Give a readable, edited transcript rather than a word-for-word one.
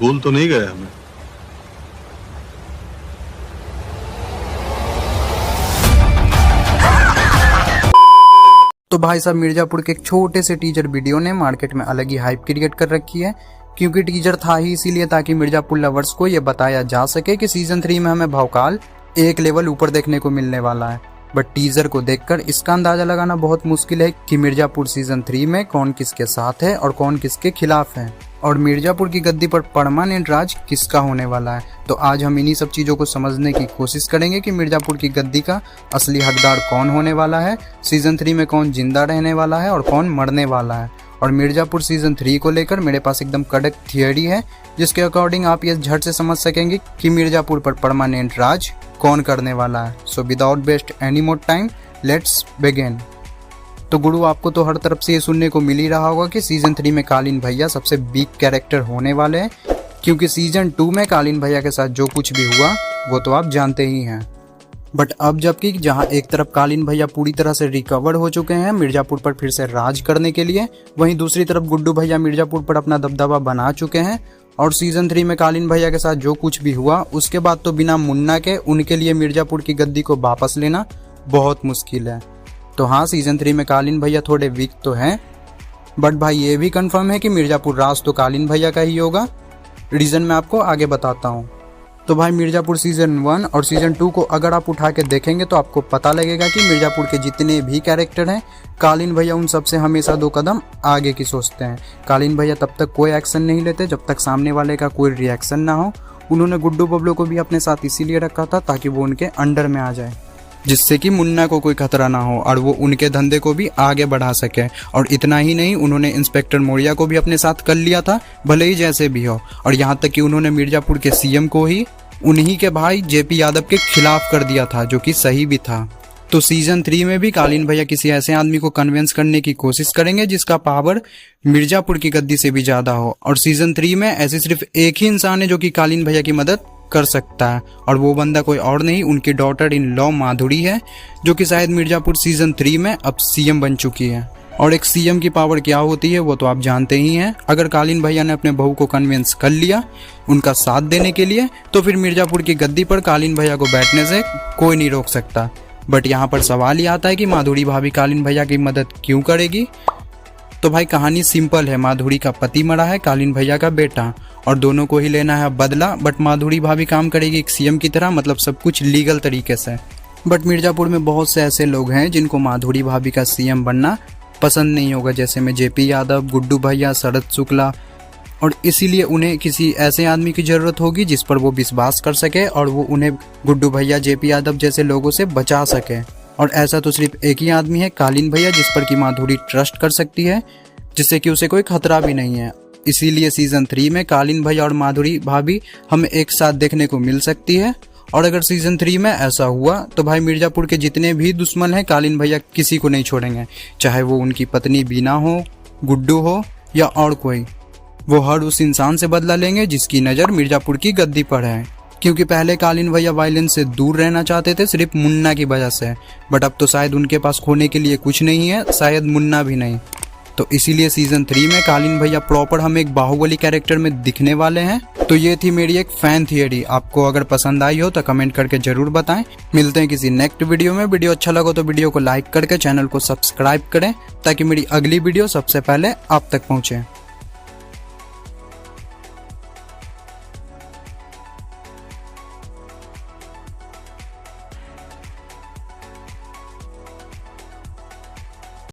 भूल तो नहीं गया हमें? तो भाई साहब, मिर्जापुर के एक छोटे से टीजर वीडियो ने मार्केट में अलग ही हाइप क्रिएट कर रखी है। क्योंकि टीजर था ही इसीलिए ताकि मिर्जापुर लवर्स को ये बताया जा सके कि सीजन 3 में हमें भौकाल एक लेवल ऊपर देखने को मिलने वाला है। बट टीजर को देखकर इसका अंदाजा लगाना बहुत मुश्किल है कि मिर्जापुर सीजन 3 में कौन किसके साथ है और कौन किसके खिलाफ है, और मिर्जापुर की गद्दी पर परमानेंट राज किसका होने वाला है। तो आज हम इन्हीं सब चीज़ों को समझने की कोशिश करेंगे कि मिर्जापुर की गद्दी का असली हकदार कौन होने वाला है, सीजन 3 में कौन जिंदा रहने वाला है और कौन मरने वाला है। और मिर्जापुर सीजन 3 को लेकर मेरे पास एकदम कड़क थियरी है, जिसके अकॉर्डिंग आप ये झट से समझ सकेंगे कि मिर्जापुर पर परमानेंट राज कौन करने वाला है। So without waste any more time, let's begin. तो गुरु, आपको तो हर तरफ से ये सुनने को मिल ही रहा होगा कि सीजन 3 में कालीन भैया सबसे बिग कैरेक्टर होने वाले हैं, क्योंकि सीजन 2 में कालीन भैया के साथ जो कुछ भी हुआ वो तो आप जानते ही हैं। बट अब जबकि जहां एक तरफ कालीन भैया पूरी तरह से रिकवर हो चुके हैं मिर्जापुर पर फिर से राज करने के लिए, वहीं दूसरी तरफ गुड्डू भैया मिर्जापुर पर अपना दबदबा बना चुके हैं। और सीजन 3 में कालीन भैया के साथ जो कुछ भी हुआ उसके बाद तो बिना मुन्ना के उनके लिए मिर्जापुर की गद्दी को वापस लेना बहुत मुश्किल है। तो हाँ, सीजन 3 में कालीन भैया थोड़े वीक तो हैं, बट भाई ये भी कंफर्म है कि मिर्जापुर राज तो कालीन भैया का ही होगा। रीज़न मैं आपको आगे बताता हूँ। तो भाई, मिर्जापुर सीजन 1 और सीजन 2 को अगर आप उठा के देखेंगे तो आपको पता लगेगा कि मिर्जापुर के जितने भी कैरेक्टर हैं, कालीन भैया उन सबसे हमेशा 2 कदम आगे की सोचते हैं। कालीन भैया तब तक कोई एक्शन नहीं लेते जब तक सामने वाले का कोई रिएक्शन ना हो। उन्होंने गुड्डू बबलू को भी अपने साथ इसीलिए रखा था ताकि वो उनके अंडर में आ जाए, जिससे कि मुन्ना को कोई खतरा ना हो और वो उनके धंधे को भी आगे बढ़ा सके। और इतना ही नहीं, उन्होंने इंस्पेक्टर मौर्या को भी अपने साथ कर लिया था, भले ही जैसे भी हो। और यहाँ तक कि उन्होंने मिर्जापुर के सीएम को ही उन्हीं के भाई जेपी यादव के खिलाफ कर दिया था, जो कि सही भी था। तो सीजन 3 में भी कालीन भैया किसी ऐसे आदमी को कन्विंस करने की कोशिश करेंगे जिसका पावर मिर्जापुर की गद्दी से भी ज्यादा हो। और सीजन 3 में ऐसी सिर्फ एक ही इंसान है जो कि कालीन भैया की मदद कर सकता है, और वो बंदा कोई और नहीं, उनकी डॉटर इन लॉ माधुरी है, जो कि शायद मिर्जापुर सीजन 3 में अब सीएम बन चुकी है। और एक सीएम की पावर क्या होती है वो तो आप जानते ही हैं। अगर कालीन भैया ने अपने बहू को कन्विंस कर लिया उनका साथ देने के लिए, तो फिर मिर्जापुर की गद्दी पर कालीन भैया को बैठने से कोई नहीं रोक सकता। बट यहाँ पर सवाल ही आता है कि माधुरी भाभी कालीन भैया की मदद क्यों करेगी। तो भाई, कहानी सिंपल है। माधुरी का पति मरा है, कालीन भैया का बेटा, और दोनों को ही लेना है बदला। बट माधुरी भाभी काम करेगी एक सीएम की तरह, मतलब सब कुछ लीगल तरीके से। बट मिर्जापुर में बहुत से ऐसे लोग हैं जिनको माधुरी भाभी का सीएम बनना पसंद नहीं होगा, जैसे में जेपी यादव, गुड्डू भैया, शरद शुक्ला। और इसीलिए उन्हें किसी ऐसे आदमी की जरूरत होगी जिस पर वो विश्वास कर सके और वो उन्हें गुड्डू भैया, जेपी यादव जैसे लोगों से बचा सके। और ऐसा तो सिर्फ एक ही आदमी है, कालीन भैया, जिस पर कि माधुरी ट्रस्ट कर सकती है, जिससे कि उसे कोई खतरा भी नहीं है। इसीलिए सीजन 3 में कालीन भैया और माधुरी भाभी हमें एक साथ देखने को मिल सकती है। और अगर सीजन 3 में ऐसा हुआ तो भाई मिर्जापुर के जितने भी दुश्मन हैं, कालीन भैया किसी को नहीं छोड़ेंगे, चाहे वो उनकी पत्नी बीना हो, गुड्डू हो या और कोई। वो हर उस इंसान से बदला लेंगे जिसकी नज़र मिर्जापुर की गद्दी पर है। क्योंकि पहले कालीन भैया वायलेंस से दूर रहना चाहते थे सिर्फ मुन्ना की वजह से, बट अब तो शायद उनके पास खोने के लिए कुछ नहीं है, शायद मुन्ना भी नहीं। तो इसीलिए सीजन 3 में कालीन भैया प्रॉपर हमें एक बाहुबली कैरेक्टर में दिखने वाले हैं। तो ये थी मेरी एक फैन थियरी। आपको अगर पसंद आई हो तो कमेंट करके जरूर बताएं। मिलते हैं किसी नेक्स्ट वीडियो में। वीडियो अच्छा लगा तो वीडियो को लाइक करके चैनल को सब्सक्राइब करें ताकि मेरी अगली वीडियो सबसे पहले आप तक पहुंचे।